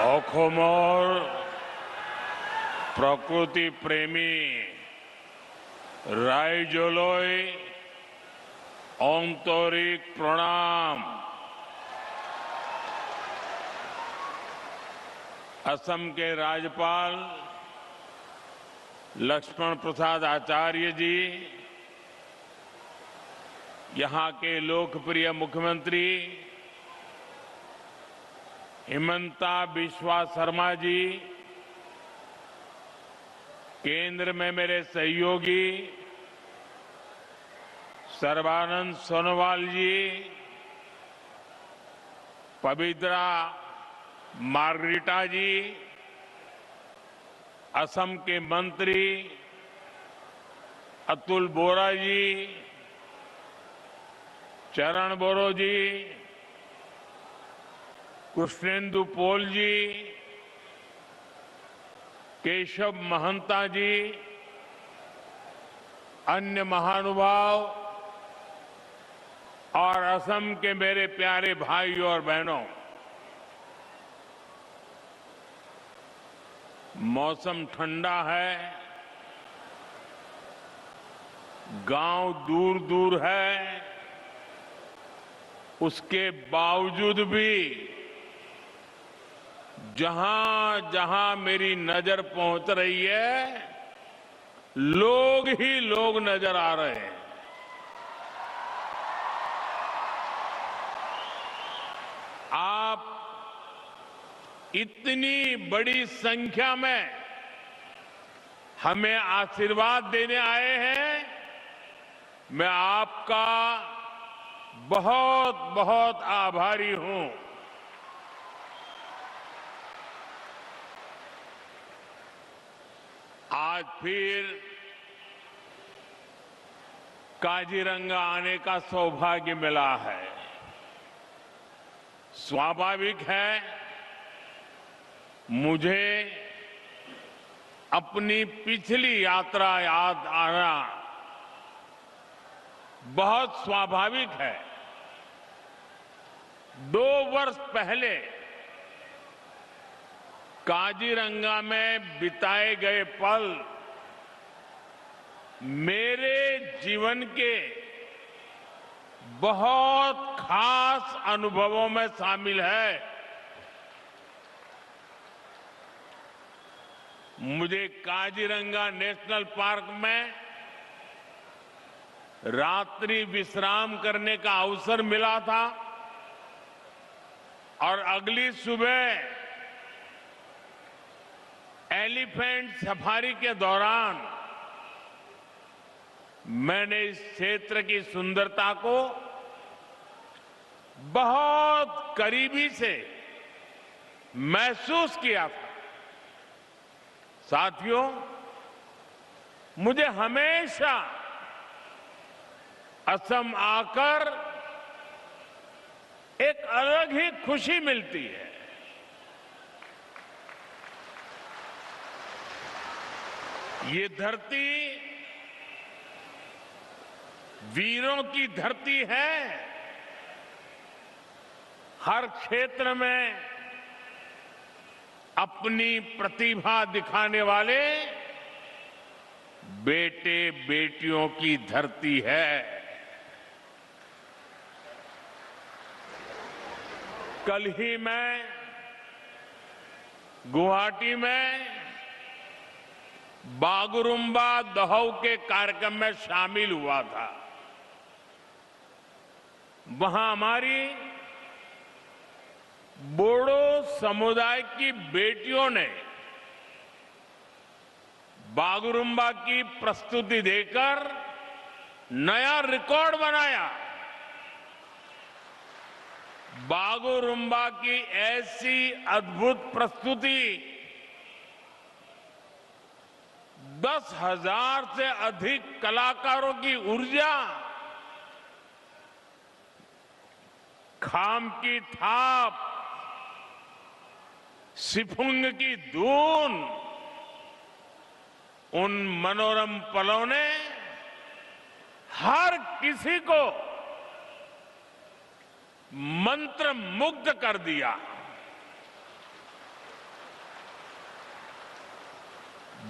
অসমৰ প্ৰকৃতি প্ৰেমী ৰাইজলৈ আন্তৰিক প্ৰণাম। असम के राज्यपाल लक्ष्मण प्रसाद आचार्य जी, यहां के लोकप्रिय मुख्यमंत्री हिमंता बिस्वा शर्मा जी, केंद्र में मेरे सहयोगी सर्बानंद सोनोवाल जी, पवित्रा मार्गरीटा जी, असम के मंत्री अतुल बोरा जी, चरण बोरो जी, कृष्णेंदु पोल जी, केशव महंता जी, अन्य महानुभाव और असम के मेरे प्यारे भाइयों और बहनों, मौसम ठंडा है, गांव दूर दूर है, उसके बावजूद भी जहां जहां मेरी नजर पहुंच रही है, लोग ही लोग नजर आ रहे हैं। आप इतनी बड़ी संख्या में हमें आशीर्वाद देने आए हैं, मैं आपका बहुत बहुत आभारी हूं। आज फिर काजीरंगा आने का सौभाग्य मिला है। स्वाभाविक है, मुझे अपनी पिछली यात्रा याद आना बहुत स्वाभाविक है। 2 वर्ष पहले काजीरंगा में बिताए गए पल मेरे जीवन के बहुत खास अनुभवों में शामिल है। मुझे काजीरंगा नेशनल पार्क में रात्रि विश्राम करने का अवसर मिला था और अगली सुबह एलिफेंट सफारी के दौरान मैंने इस क्षेत्र की सुंदरता को बहुत करीबी से महसूस किया था। साथियों, मुझे हमेशा असम आकर एक अलग ही खुशी मिलती है। ये धरती वीरों की धरती है। हर क्षेत्र में अपनी प्रतिभा दिखाने वाले बेटे बेटियों की धरती है। कल ही मैं गुवाहाटी में बागुरुम्बा दहौ के कार्यक्रम में शामिल हुआ था। वहां हमारी बोडो समुदाय की बेटियों ने बागुरुम्बा की प्रस्तुति देकर नया रिकॉर्ड बनाया। बागुरुम्बा की ऐसी अद्भुत प्रस्तुति 10,000 से अधिक कलाकारों की ऊर्जा, खाम की थाप, सिफुंग की धून, उन मनोरम पलों ने हर किसी को मंत्र मुग्ध कर दिया।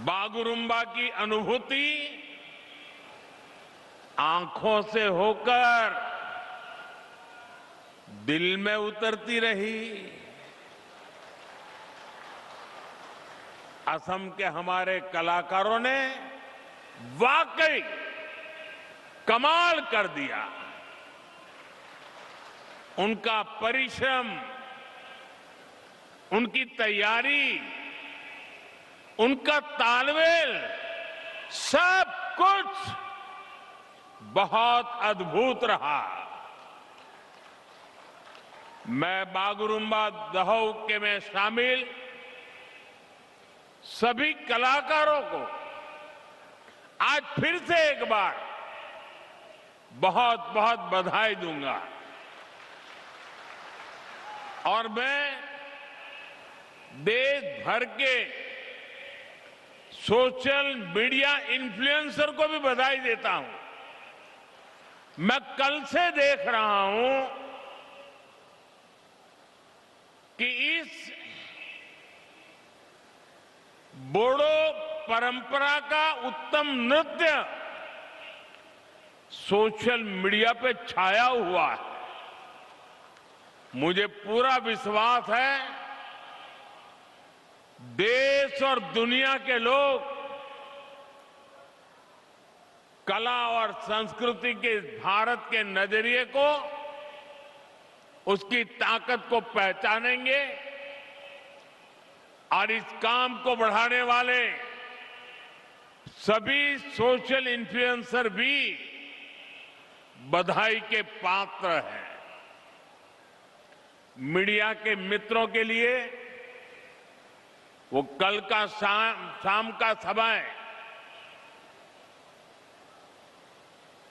बागुरुम्बा की अनुभूति आंखों से होकर दिल में उतरती रही। असम के हमारे कलाकारों ने वाकई कमाल कर दिया। उनका परिश्रम, उनकी तैयारी, उनका तालमेल, सब कुछ बहुत अद्भुत रहा। मैं बागुरुम्बा दहौ के में शामिल सभी कलाकारों को आज फिर से एक बार बहुत बहुत बधाई दूंगा। और मैं देश भर के सोशल मीडिया इन्फ्लुएंसर को भी बधाई देता हूं। मैं कल से देख रहा हूं कि इस बोडो परंपरा का उत्तम नृत्य सोशल मीडिया पे छाया हुआ है। मुझे पूरा विश्वास है देश और दुनिया के लोग कला और संस्कृति के भारत के नजरिए को, उसकी ताकत को पहचानेंगे और इस काम को बढ़ाने वाले सभी सोशल इन्फ्लुएंसर भी बधाई के पात्र हैं। मीडिया के मित्रों के लिए वो कल का शाम का समय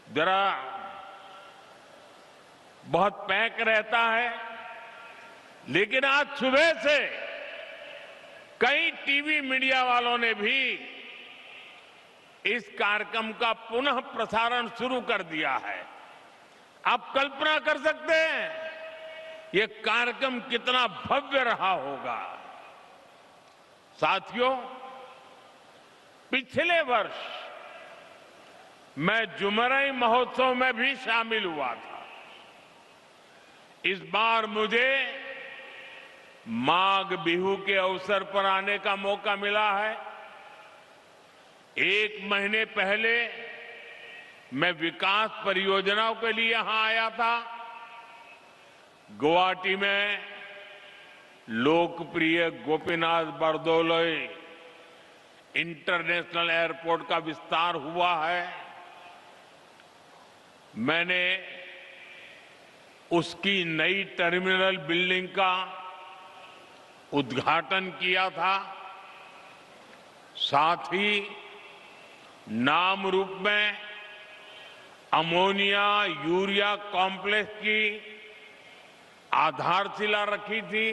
जरा बहुत पैक रहता है, लेकिन आज सुबह से कई टीवी मीडिया वालों ने भी इस कार्यक्रम का पुनः प्रसारण शुरू कर दिया है। आप कल्पना कर सकते हैं ये कार्यक्रम कितना भव्य रहा होगा। साथियों, पिछले वर्ष मैं जुमरई महोत्सव में भी शामिल हुआ था। इस बार मुझे माघ बिहू के अवसर पर आने का मौका मिला है। एक महीने पहले मैं विकास परियोजनाओं के लिए यहां आया था। गुवाहाटी में लोकप्रिय गोपीनाथ बरदोलोई इंटरनेशनल एयरपोर्ट का विस्तार हुआ है। मैंने उसकी नई टर्मिनल बिल्डिंग का उद्घाटन किया था। साथ ही नाम रूप में अमोनिया यूरिया कॉम्प्लेक्स की आधारशिला रखी थी।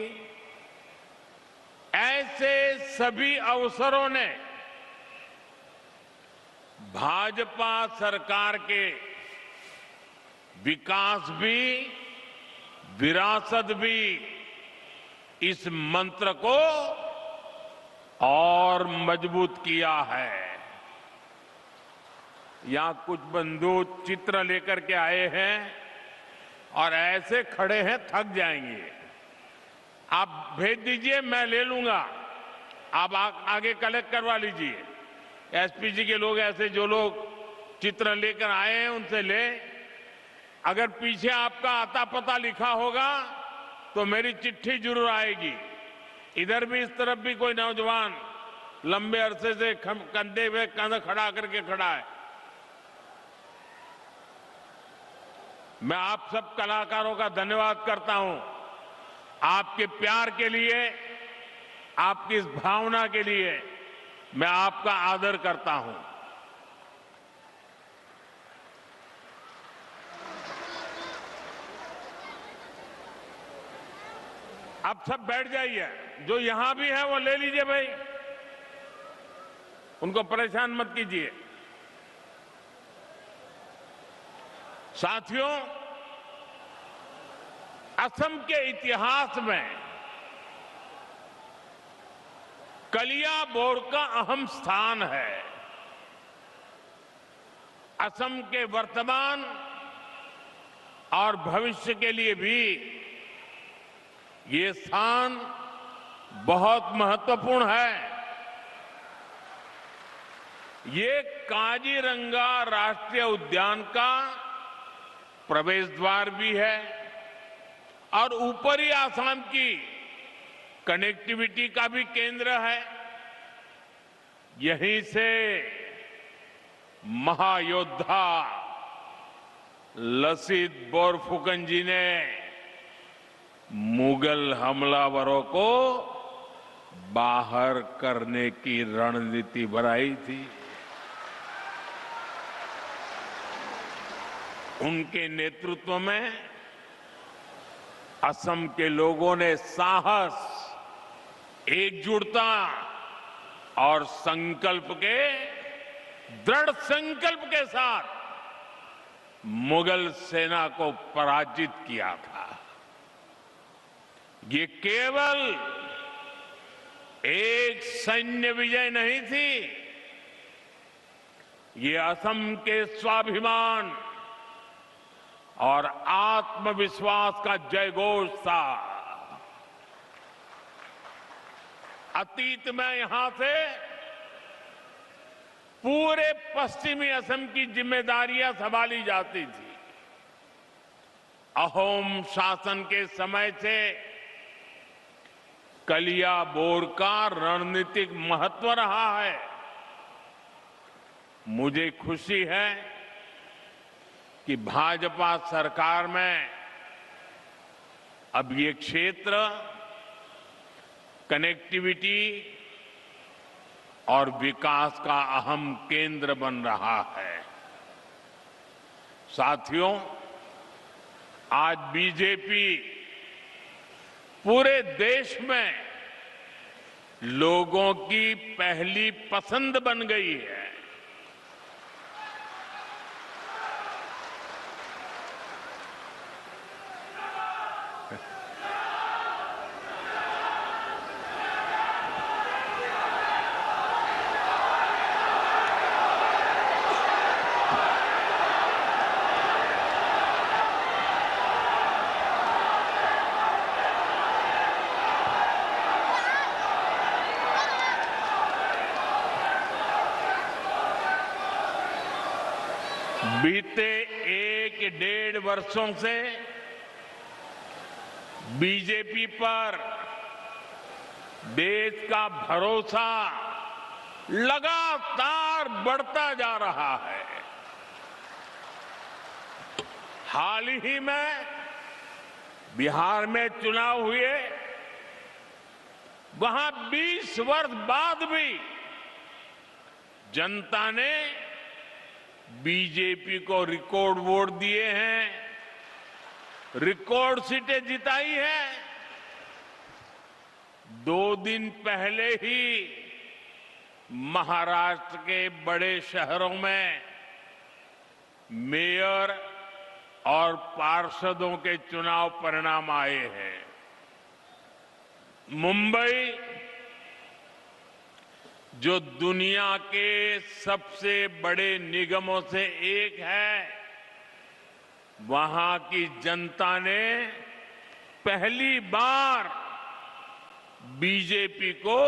ऐसे सभी अवसरों ने भाजपा सरकार के विकास भी, विरासत भी, इस मंत्र को और मजबूत किया है। यहां कुछ बंधु चित्र लेकर के आए हैं और ऐसे खड़े हैं, थक जाएंगे। आप भेज दीजिए, मैं ले लूंगा। आप आगे कलेक्ट करवा लीजिए। एसपीजी के लोग, ऐसे जो लोग चित्र लेकर आए हैं उनसे ले। अगर पीछे आपका आता पता लिखा होगा तो मेरी चिट्ठी जरूर आएगी। इधर भी, इस तरफ भी कोई नौजवान लंबे अरसे से कंधे पे कंधा खड़ा करके खड़ा है। मैं आप सब कलाकारों का धन्यवाद करता हूं। आपके प्यार के लिए, आपकी इस भावना के लिए मैं आपका आदर करता हूं। आप सब बैठ जाइए। जो यहां भी है वो ले लीजिए भाई, उनको परेशान मत कीजिए। साथियों, असम के इतिहास में कलियाबोर का अहम स्थान है। असम के वर्तमान और भविष्य के लिए भी ये स्थान बहुत महत्वपूर्ण है। ये काजीरंगा राष्ट्रीय उद्यान का प्रवेश द्वार भी है और ऊपरी आसाम की कनेक्टिविटी का भी केंद्र है। यहीं से महायोद्धा लसित बोरफुकन जी ने मुगल हमलावरों को बाहर करने की रणनीति बनाई थी। उनके नेतृत्व में असम के लोगों ने साहस, एकजुटता और दृढ़ संकल्प के साथ मुगल सेना को पराजित किया था। ये केवल एक सैन्य विजय नहीं थी, ये असम के स्वाभिमान और आत्मविश्वास का जयघोष था। अतीत में यहां से पूरे पश्चिमी असम की जिम्मेदारियां संभाली जाती थी। अहोम शासन के समय से कलियाबोर का रणनीतिक महत्व रहा है। मुझे खुशी है कि भाजपा सरकार में अब ये क्षेत्र कनेक्टिविटी और विकास का अहम केंद्र बन रहा है। साथियों, आज बीजेपी पूरे देश में लोगों की पहली पसंद बन गई है। बीते 1-1.5 वर्षों से बीजेपी पर देश का भरोसा लगातार बढ़ता जा रहा है। हाल ही में बिहार में चुनाव हुए, वहां 20 वर्ष बाद भी जनता ने बीजेपी को रिकॉर्ड वोट दिए हैं, रिकॉर्ड सीटें जिताई है। 2 दिन पहले ही महाराष्ट्र के बड़े शहरों में मेयर और पार्षदों के चुनाव परिणाम आए हैं। मुंबई, जो दुनिया के सबसे बड़े निगमों से एक है, वहां की जनता ने पहली बार बीजेपी को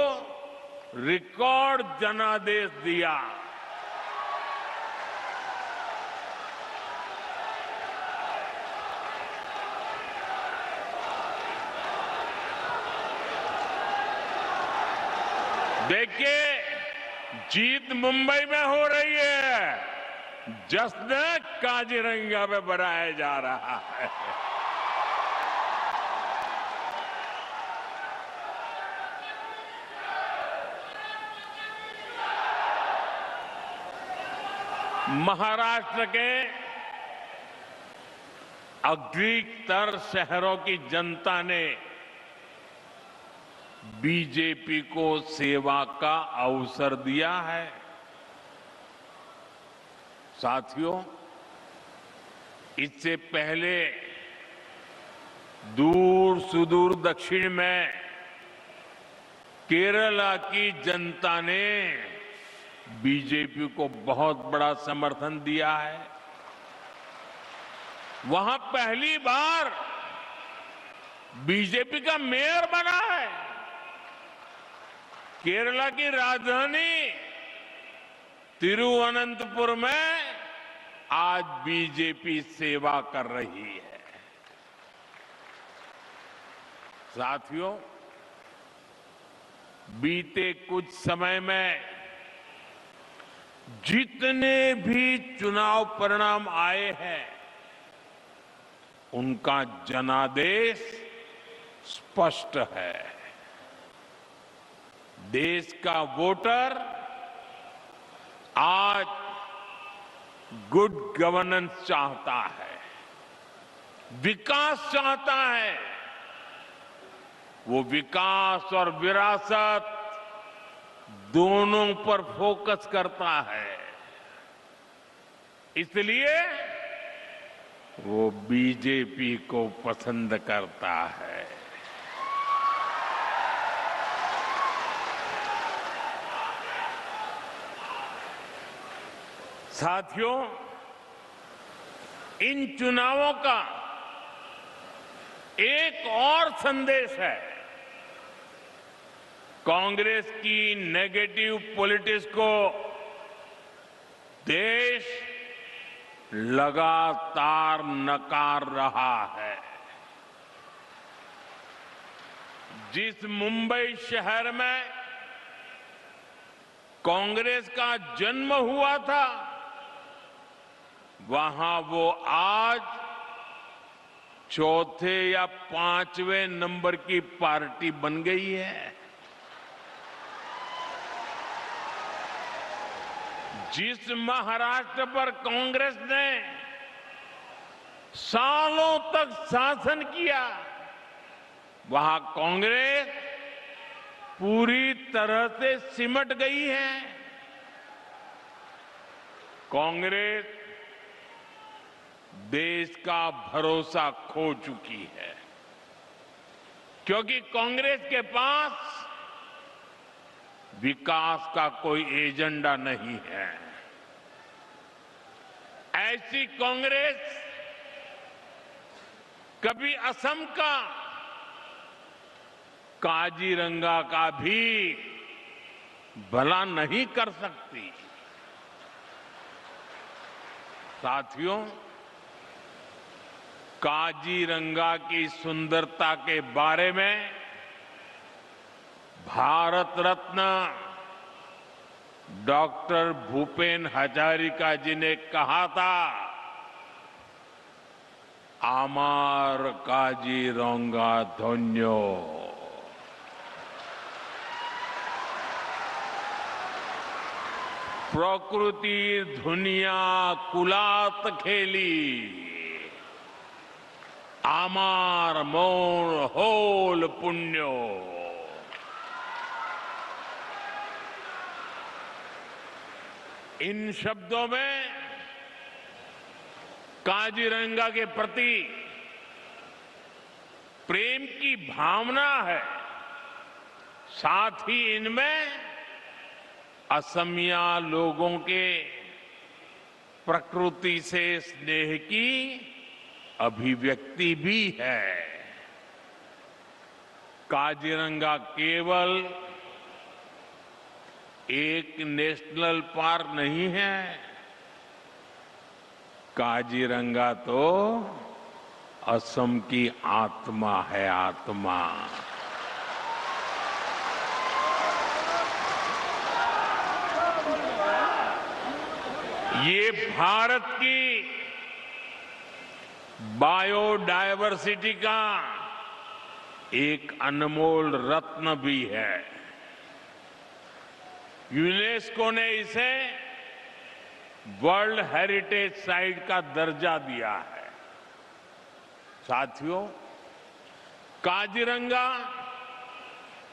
रिकॉर्ड जनादेश दिया। देखिए, जीत मुंबई में हो रही है, जश्न काजीरंगा में मनाया जा रहा है। महाराष्ट्र के अधिकतर शहरों की जनता ने बीजेपी को सेवा का अवसर दिया है। साथियों, इससे पहले दूर सुदूर दक्षिण में केरला की जनता ने बीजेपी को बहुत बड़ा समर्थन दिया है। वहां पहली बार बीजेपी का मेयर बना है। केरला की राजधानी तिरुवनंतपुरम में आज बीजेपी सेवा कर रही है। साथियों, बीते कुछ समय में जितने भी चुनाव परिणाम आए हैं, उनका जनादेश स्पष्ट है। देश का वोटर आज गुड गवर्नेंस चाहता है, विकास चाहता है। वो विकास और विरासत दोनों पर फोकस करता है। इसलिए वो बीजेपी को पसंद करता है। साथियों, इन चुनावों का एक और संदेश है। कांग्रेस की नेगेटिव पॉलिटिक्स को देश लगातार नकार रहा है। जिस मुंबई शहर में कांग्रेस का जन्म हुआ था, वहां वो आज चौथे या पांचवें नंबर की पार्टी बन गई है। जिस महाराष्ट्र पर कांग्रेस ने सालों तक शासन किया, वहां कांग्रेस पूरी तरह से सिमट गई है। कांग्रेस देश का भरोसा खो चुकी है, क्योंकि कांग्रेस के पास विकास का कोई एजेंडा नहीं है। ऐसी कांग्रेस कभी असम का काजीरंगा का भी भला नहीं कर सकती। साथियों, काजीरंगा की सुंदरता के बारे में भारत रत्न डॉक्टर भूपेन हजारिका जी ने कहा था, आमार काजीरंगा धन्यो। प्रकृति दुनिया कुलात खेली, आमार मोर होल पुण्यो। इन शब्दों में काजीरंगा के प्रति प्रेम की भावना है। साथ ही इनमें असमिया लोगों के प्रकृति से स्नेह की अभिव्यक्ति भी है। काजीरंगा केवल एक नेशनल पार्क नहीं है, काजीरंगा तो असम की आत्मा है, आत्मा। ये भारत की बायोडायवर्सिटी का एक अनमोल रत्न भी है। यूनेस्को ने इसे वर्ल्ड हेरिटेज साइट का दर्जा दिया है। साथियों, काजीरंगा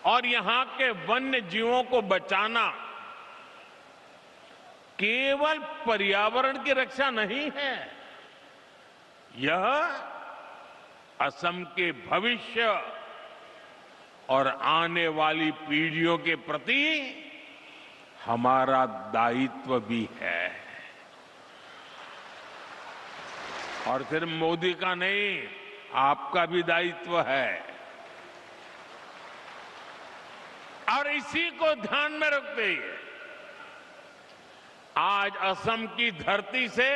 और यहां के वन्य जीवों को बचाना केवल पर्यावरण की रक्षा नहीं है, यह असम के भविष्य और आने वाली पीढ़ियों के प्रति हमारा दायित्व भी है। और सिर्फ मोदी का नहीं, आपका भी दायित्व है। और इसी को ध्यान में रखते हुए आज असम की धरती से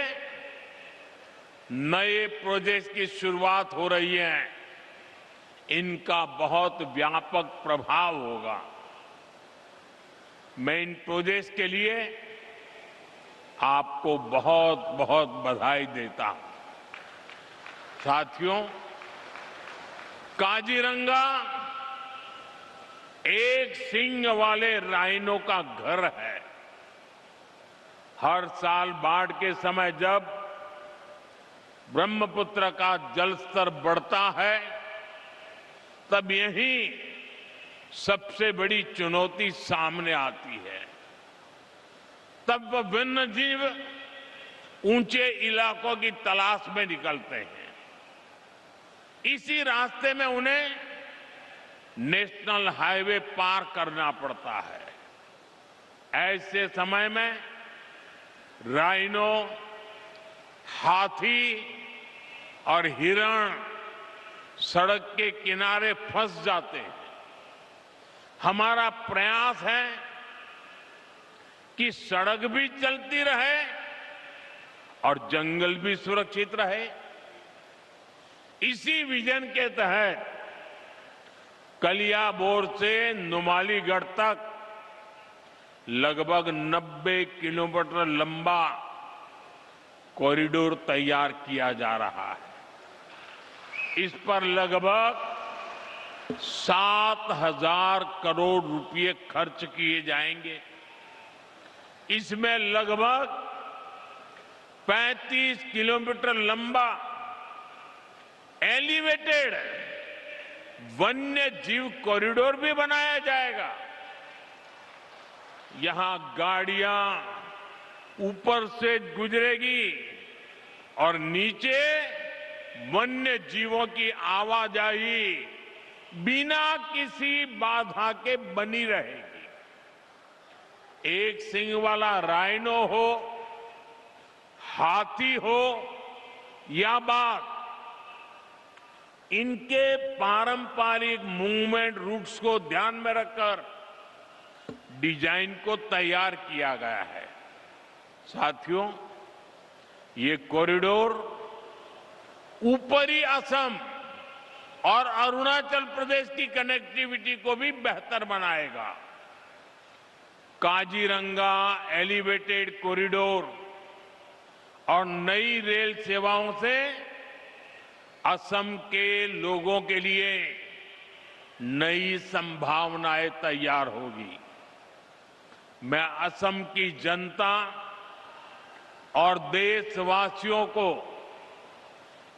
नए प्रोजेक्ट की शुरुआत हो रही है। इनका बहुत व्यापक प्रभाव होगा। मैं इन प्रोजेक्ट के लिए आपको बहुत बहुत बधाई देता हूं। साथियों, काजीरंगा एक सींग वाले राइनो का घर है। हर साल बाढ़ के समय जब ब्रह्मपुत्र का जलस्तर बढ़ता है, तब यही सबसे बड़ी चुनौती सामने आती है। तब वन्य जीव ऊंचे इलाकों की तलाश में निकलते हैं। इसी रास्ते में उन्हें नेशनल हाईवे पार करना पड़ता है। ऐसे समय में राइनो, हाथी और हिरण सड़क के किनारे फंस जाते हैं। हमारा प्रयास है कि सड़क भी चलती रहे और जंगल भी सुरक्षित रहे। इसी विजन के तहत कलियाबोर से नुमालीगढ़ तक लगभग 90 किलोमीटर लंबा कॉरिडोर तैयार किया जा रहा है। इस पर लगभग 7,000 करोड़ रुपए खर्च किए जाएंगे। इसमें लगभग 35 किलोमीटर लंबा एलिवेटेड वन्य जीव कॉरिडोर भी बनाया जाएगा। यहां गाड़ियां ऊपर से गुजरेगी और नीचे वन्य जीवों की आवाजाही बिना किसी बाधा के बनी रहेगी। एक सींग वाला राइनो हो, हाथी हो या बाघ, इनके पारंपरिक मूवमेंट रूट्स को ध्यान में रखकर डिजाइन को तैयार किया गया है। साथियों, ये कॉरिडोर ऊपरी असम और अरुणाचल प्रदेश की कनेक्टिविटी को भी बेहतर बनाएगा। काजीरंगा एलिवेटेड कॉरिडोर और नई रेल सेवाओं से असम के लोगों के लिए नई संभावनाएं तैयार होगी। मैं असम की जनता और देशवासियों को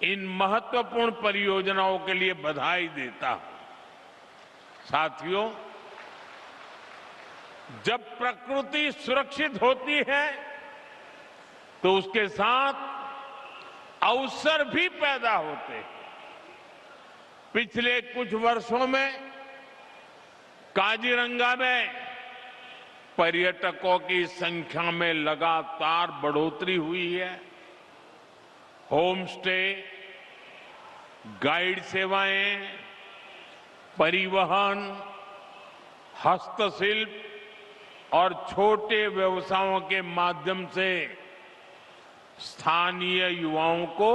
इन महत्वपूर्ण परियोजनाओं के लिए बधाई देता हूं। साथियों, जब प्रकृति सुरक्षित होती है तो उसके साथ अवसर भी पैदा होते हैं। पिछले कुछ वर्षों में काजीरंगा में पर्यटकों की संख्या में लगातार बढ़ोतरी हुई है। होम स्टे, गाइड सेवाएं, परिवहन, हस्तशिल्प और छोटे व्यवसायों के माध्यम से स्थानीय युवाओं को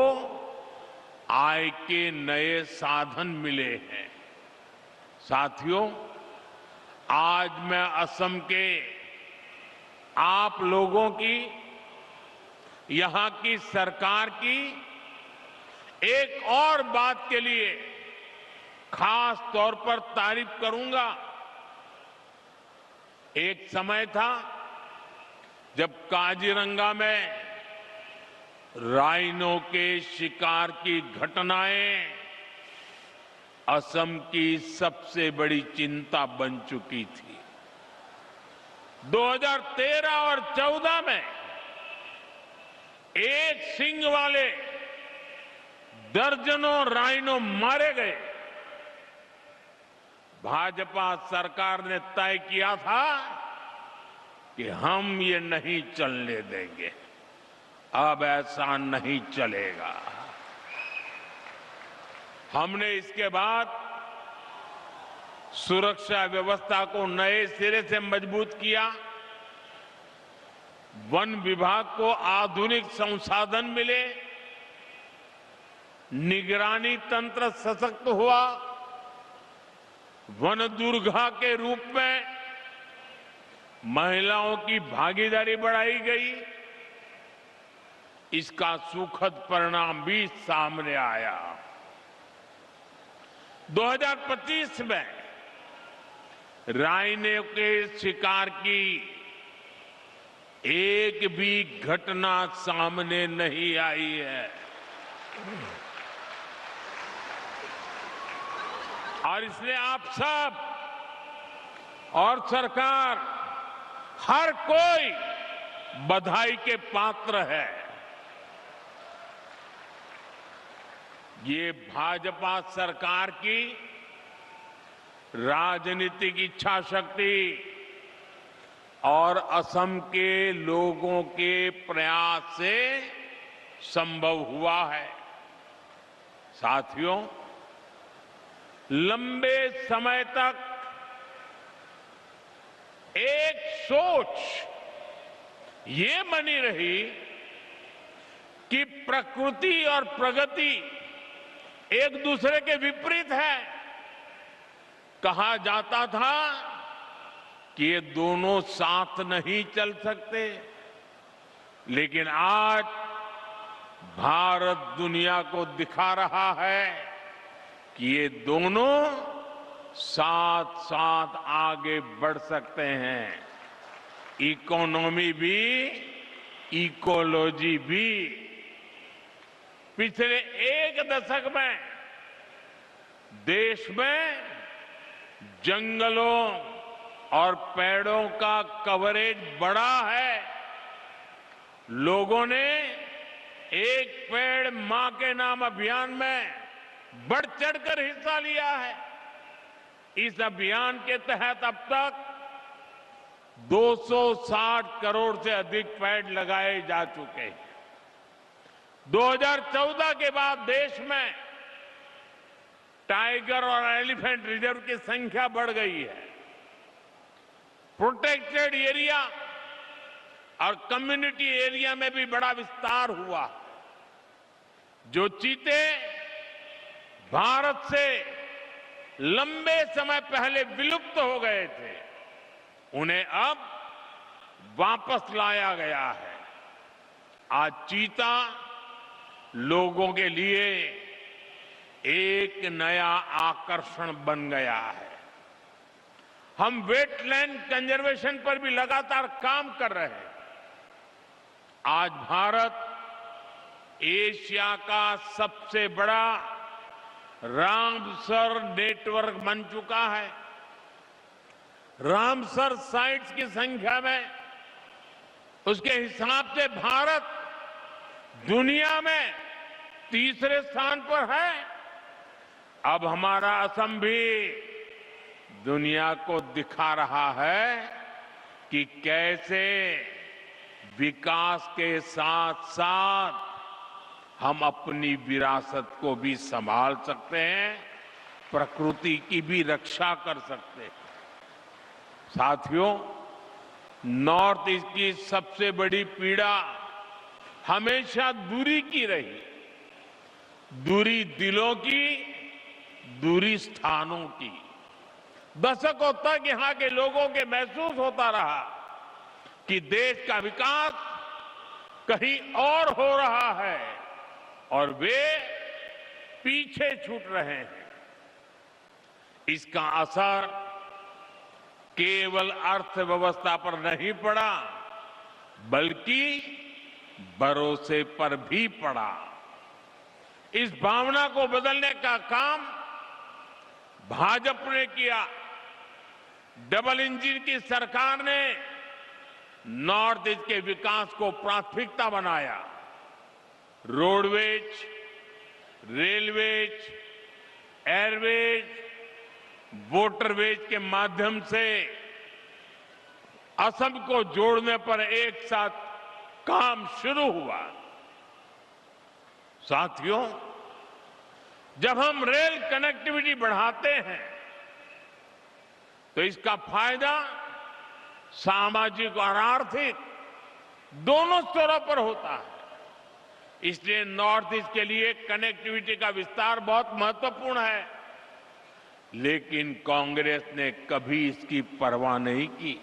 आय के नए साधन मिले हैं। साथियों, आज मैं असम के आप लोगों की, यहां की सरकार की एक और बात के लिए खास तौर पर तारीफ करूंगा। एक समय था जब काजीरंगा में राइनो के शिकार की घटनाएं असम की सबसे बड़ी चिंता बन चुकी थी। 2013 और 14 में एक सींग वाले दर्जनों राइनो मारे गए। भाजपा सरकार ने तय किया था कि हम ये नहीं चलने देंगे। अब ऐसा नहीं चलेगा। हमने इसके बाद सुरक्षा व्यवस्था को नए सिरे से मजबूत किया, वन विभाग को आधुनिक संसाधन मिले, निगरानी तंत्र सशक्त हुआ, वन दुर्गा के रूप में महिलाओं की भागीदारी बढ़ाई गई। इसका सुखद परिणाम भी सामने आया। 2025 में राइनो के शिकार की एक भी घटना सामने नहीं आई है और इसलिए आप सब और सरकार हर कोई बधाई के पात्र है। ये भाजपा सरकार की राजनीतिक इच्छा शक्ति और असम के लोगों के प्रयास से संभव हुआ है। साथियों, लंबे समय तक एक सोच ये बनी रही कि प्रकृति और प्रगति एक दूसरे के विपरीत है। कहा जाता था कि ये दोनों साथ नहीं चल सकते, लेकिन आज भारत दुनिया को दिखा रहा है कि ये दोनों साथ साथ आगे बढ़ सकते हैं। इकोनॉमी भी, इकोलॉजी भी। पिछले एक दशक में देश में जंगलों और पेड़ों का कवरेज बढ़ा है। लोगों ने एक पेड़ मां के नाम अभियान में बढ़ चढ़कर हिस्सा लिया है। इस अभियान के तहत अब तक 260 करोड़ से अधिक पेड़ लगाए जा चुके हैं। 2014 के बाद देश में टाइगर और एलिफेंट रिजर्व की संख्या बढ़ गई है। प्रोटेक्टेड एरिया और कम्युनिटी एरिया में भी बड़ा विस्तार हुआ। जो चीते भारत से लंबे समय पहले विलुप्त हो गए थे, उन्हें अब वापस लाया गया है। आज चीता लोगों के लिए एक नया आकर्षण बन गया है। हम वेटलैंड कंजर्वेशन पर भी लगातार काम कर रहे हैं। आज भारत एशिया का सबसे बड़ा रामसर नेटवर्क बन चुका है। रामसर साइट्स की संख्या में उसके हिसाब से भारत दुनिया में तीसरे स्थान पर है। अब हमारा असम भी दुनिया को दिखा रहा है कि कैसे विकास के साथ साथ हम अपनी विरासत को भी संभाल सकते हैं, प्रकृति की भी रक्षा कर सकते हैं। साथियों, नॉर्थ ईस्ट की सबसे बड़ी पीड़ा हमेशा दूरी की रही। दूरी दिलों की, दूरी स्थानों की। दशकों तक यहां के लोगों के महसूस होता रहा कि देश का विकास कहीं और हो रहा है और वे पीछे छूट रहे हैं। इसका असर केवल अर्थव्यवस्था पर नहीं पड़ा, बल्कि भरोसे पर भी पड़ा। इस भावना को बदलने का काम भाजपा ने किया। डबल इंजन की सरकार ने नॉर्थ ईस्ट के विकास को प्राथमिकता बनाया। रोडवेज, रेलवेज, एयरवेज, वोटरवेज के माध्यम से असम को जोड़ने पर एक साथ काम शुरू हुआ। साथियों, जब हम रेल कनेक्टिविटी बढ़ाते हैं तो इसका फायदा सामाजिक और आर्थिक दोनों स्तरों पर होता है। इसलिए नॉर्थ ईस्ट के लिए कनेक्टिविटी का विस्तार बहुत महत्वपूर्ण है, लेकिन कांग्रेस ने कभी इसकी परवाह नहीं की।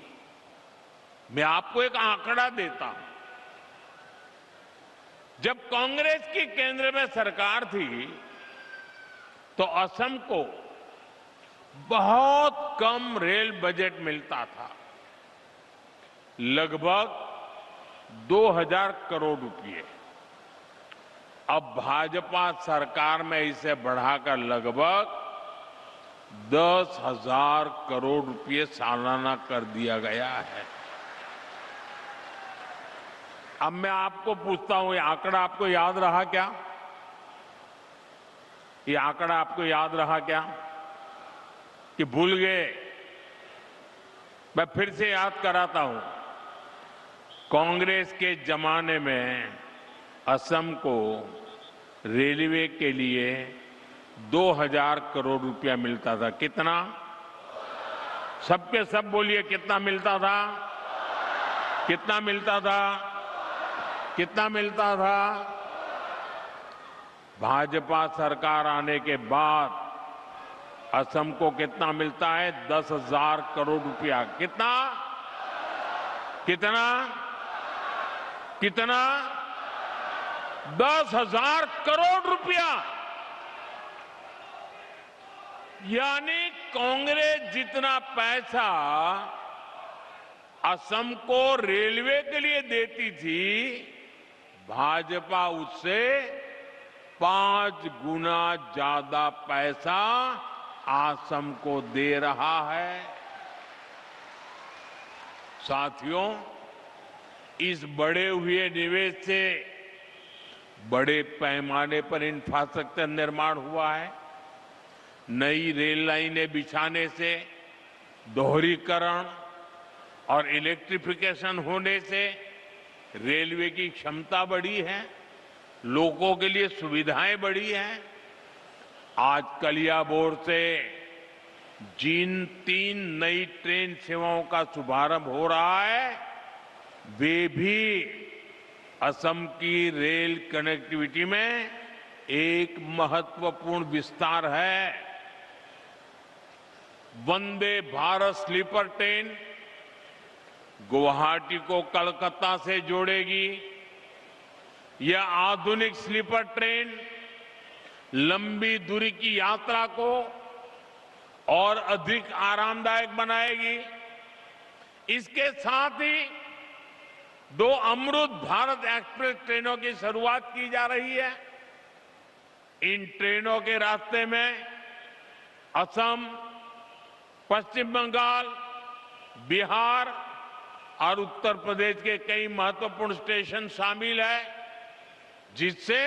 मैं आपको एक आंकड़ा देता हूं। जब कांग्रेस की केंद्र में सरकार थी तो असम को बहुत कम रेल बजट मिलता था, लगभग 2000 करोड़ रुपए। अब भाजपा सरकार में इसे बढ़ाकर लगभग 10,000 करोड़ रुपए सालाना कर दिया गया है। अब मैं आपको पूछता हूं, ये आंकड़ा आपको याद रहा क्या? ये आंकड़ा आपको याद रहा क्या कि भूल गए? मैं फिर से याद कराता हूं। कांग्रेस के जमाने में असम को रेलवे के लिए 2000 करोड़ रुपया मिलता था। कितना? सबके सब बोलिए, कितना मिलता था? कितना मिलता था? कितना मिलता था? भाजपा सरकार आने के बाद असम को कितना मिलता है? 10,000 करोड़ रुपया। कितना? कितना? कितना? 10,000 करोड़ रुपया। यानी कांग्रेस जितना पैसा असम को रेलवे के लिए देती थी, भाजपा उससे 5 गुना ज्यादा पैसा असम को दे रहा है। साथियों, इस बढ़े हुए निवेश से बड़े पैमाने पर इंफ्रास्ट्रक्चर निर्माण हुआ है। नई रेल लाइनें बिछाने से, दोहरीकरण और इलेक्ट्रिफिकेशन होने से रेलवे की क्षमता बढ़ी है, लोगों के लिए सुविधाएं बढ़ी हैं। आज कलियाबोर से जिन 3 नई ट्रेन सेवाओं का शुभारंभ हो रहा है, वे भी असम की रेल कनेक्टिविटी में एक महत्वपूर्ण विस्तार है। वंदे भारत स्लीपर ट्रेन गुवाहाटी को कलकत्ता से जोड़ेगी। यह आधुनिक स्लीपर ट्रेन लंबी दूरी की यात्रा को और अधिक आरामदायक बनाएगी। इसके साथ ही 2 अमृत भारत एक्सप्रेस ट्रेनों की शुरुआत की जा रही है। इन ट्रेनों के रास्ते में असम, पश्चिम बंगाल, बिहार और उत्तर प्रदेश के कई महत्वपूर्ण स्टेशन शामिल है, जिससे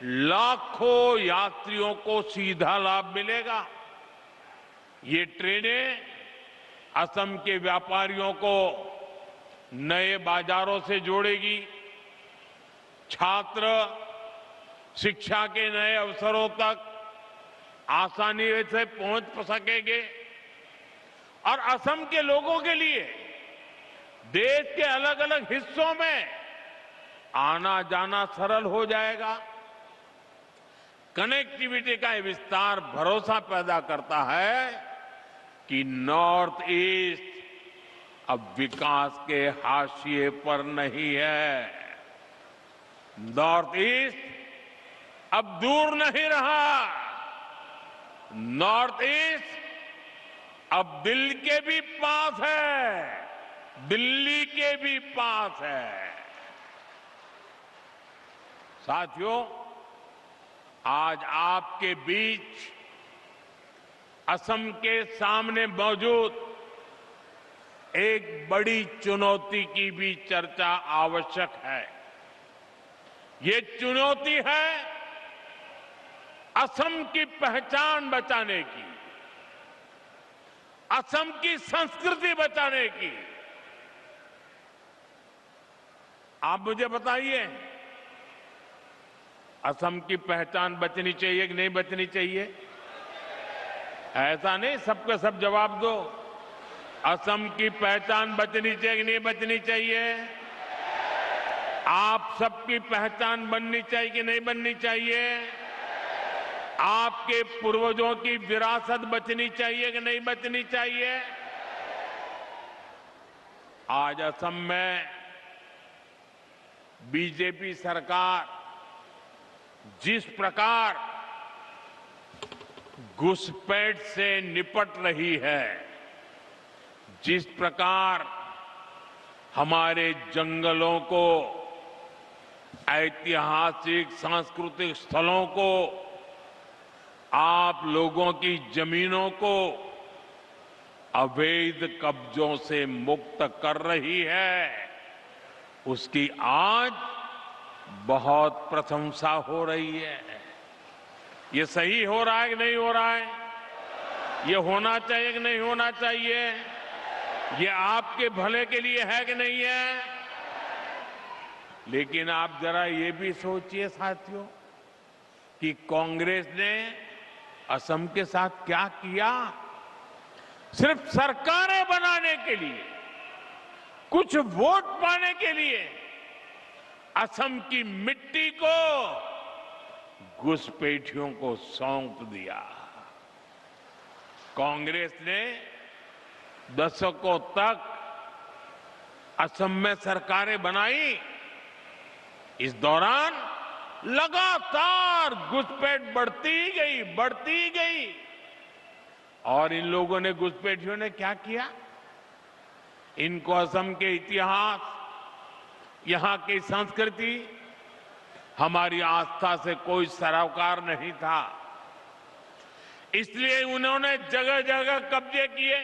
लाखों यात्रियों को सीधा लाभ मिलेगा। ये ट्रेनें असम के व्यापारियों को नए बाजारों से जोड़ेगी, छात्र शिक्षा के नए अवसरों तक आसानी से पहुंच सकेंगे और असम के लोगों के लिए देश के अलग अलग हिस्सों में आना जाना सरल हो जाएगा। कनेक्टिविटी का विस्तार भरोसा पैदा करता है कि नॉर्थ ईस्ट अब विकास के हाशिए पर नहीं है। नॉर्थ ईस्ट अब दूर नहीं रहा। नॉर्थ ईस्ट अब दिल के भी पास है, दिल्ली के भी पास है। साथियों, आज आपके बीच असम के सामने मौजूद एक बड़ी चुनौती की भी चर्चा आवश्यक है। ये चुनौती है असम की पहचान बचाने की। असम की संस्कृति बचाने की। आप मुझे बताइए, असम की पहचान बचनी चाहिए कि नहीं बचनी चाहिए? ऐसा नहीं सबके सब जवाब दो। असम की पहचान बचनी चाहिए कि नहीं बचनी चाहिए? आप सबकी पहचान बननी चाहिए कि नहीं बननी चाहिए? आपके पूर्वजों की विरासत बचनी चाहिए कि नहीं बचनी चाहिए? आज असम में बीजेपी सरकार जिस प्रकार घुसपैठ से निपट रही है, जिस प्रकार हमारे जंगलों को, ऐतिहासिक सांस्कृतिक स्थलों को, आप लोगों की जमीनों को अवैध कब्जों से मुक्त कर रही है, उसकी आज बहुत प्रशंसा हो रही है। ये सही हो रहा है कि नहीं हो रहा है? ये होना चाहिए कि नहीं होना चाहिए? ये आपके भले के लिए है कि नहीं है? लेकिन आप जरा ये भी सोचिए साथियों कि कांग्रेस ने असम के साथ क्या किया। सिर्फ सरकारें बनाने के लिए, कुछ वोट पाने के लिए असम की मिट्टी को घुसपैठियों को सौंप दिया। कांग्रेस ने दशकों तक असम में सरकारें बनाई। इस दौरान लगातार घुसपैठ बढ़ती गई। और इन लोगों ने, घुसपैठियों ने क्या किया? इनको असम के इतिहास, यहां की संस्कृति, हमारी आस्था से कोई सरोकार नहीं था। इसलिए उन्होंने जगह जगह कब्जे किए।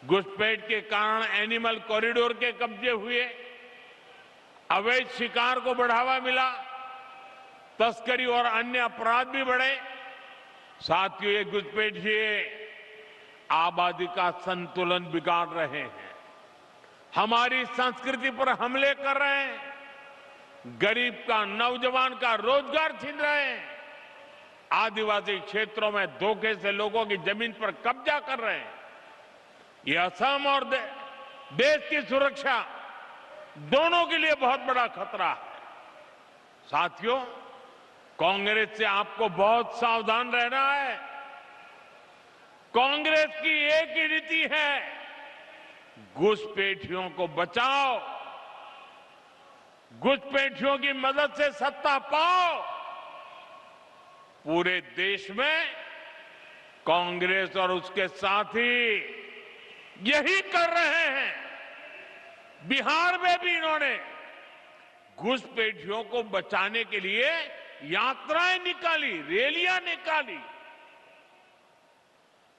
घुसपैठ के कारण एनिमल कॉरिडोर के कब्जे हुए, अवैध शिकार को बढ़ावा मिला, तस्करी और अन्य अपराध भी बढ़े। साथियों, ये घुसपैठिए आबादी का संतुलन बिगाड़ रहे हैं, हमारी संस्कृति पर हमले कर रहे हैं, गरीब का, नौजवान का रोजगार छीन रहे हैं, आदिवासी क्षेत्रों में धोखे से लोगों की जमीन पर कब्जा कर रहे हैं। ये असम और देश की सुरक्षा दोनों के लिए बहुत बड़ा खतरा है। साथियों, कांग्रेस से आपको बहुत सावधान रहना है। कांग्रेस की एक ही नीति है, घुसपैठियों को बचाओ, घुसपैठियों की मदद से सत्ता पाओ। पूरे देश में कांग्रेस और उसके साथी यही कर रहे हैं। बिहार में भी इन्होंने घुसपैठियों को बचाने के लिए यात्राएं निकाली, रैलियां निकाली,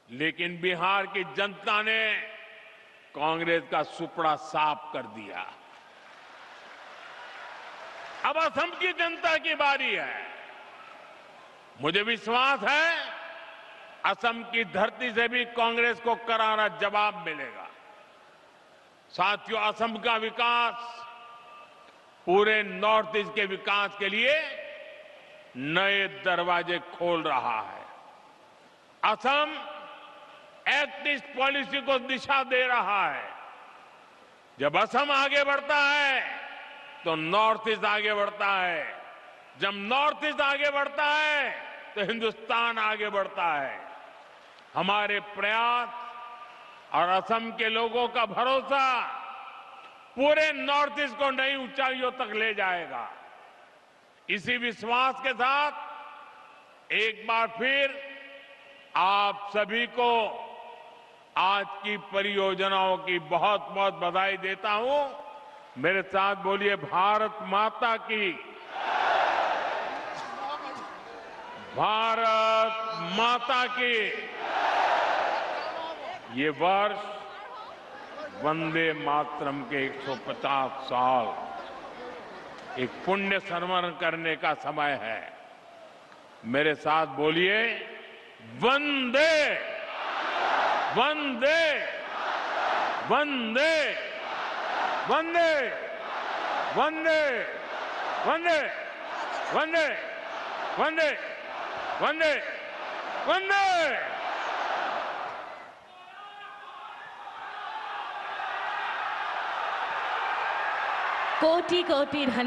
लेकिन बिहार की जनता ने कांग्रेस का सुपड़ा साफ कर दिया। अब असम की जनता की बारी है। मुझे विश्वास है असम की धरती से भी कांग्रेस को करारा जवाब मिलेगा। साथियों, असम का विकास पूरे नॉर्थ ईस्ट के विकास के लिए नए दरवाजे खोल रहा है। असम एक्ट ईस्ट पॉलिसी को दिशा दे रहा है। जब असम आगे बढ़ता है तो नॉर्थ ईस्ट आगे बढ़ता है। जब नॉर्थ ईस्ट आगे बढ़ता है तो हिंदुस्तान आगे बढ़ता है। हमारे प्रयास और असम के लोगों का भरोसा पूरे नॉर्थ ईस्ट को नई ऊंचाइयों तक ले जाएगा। इसी विश्वास के साथ एक बार फिर आप सभी को आज की परियोजनाओं की बहुत बहुत बधाई देता हूं। मेरे साथ बोलिए, भारत माता की, भारत माता की। ये वर्ष वंदे मातरम के 150 साल एक पुण्य स्मरण करने का समय है। मेरे साथ बोलिए, वंदे वंदे वंदे वंदे वंदे वंदे वंदे वंदे वंदे वंदे। कोटि कोटि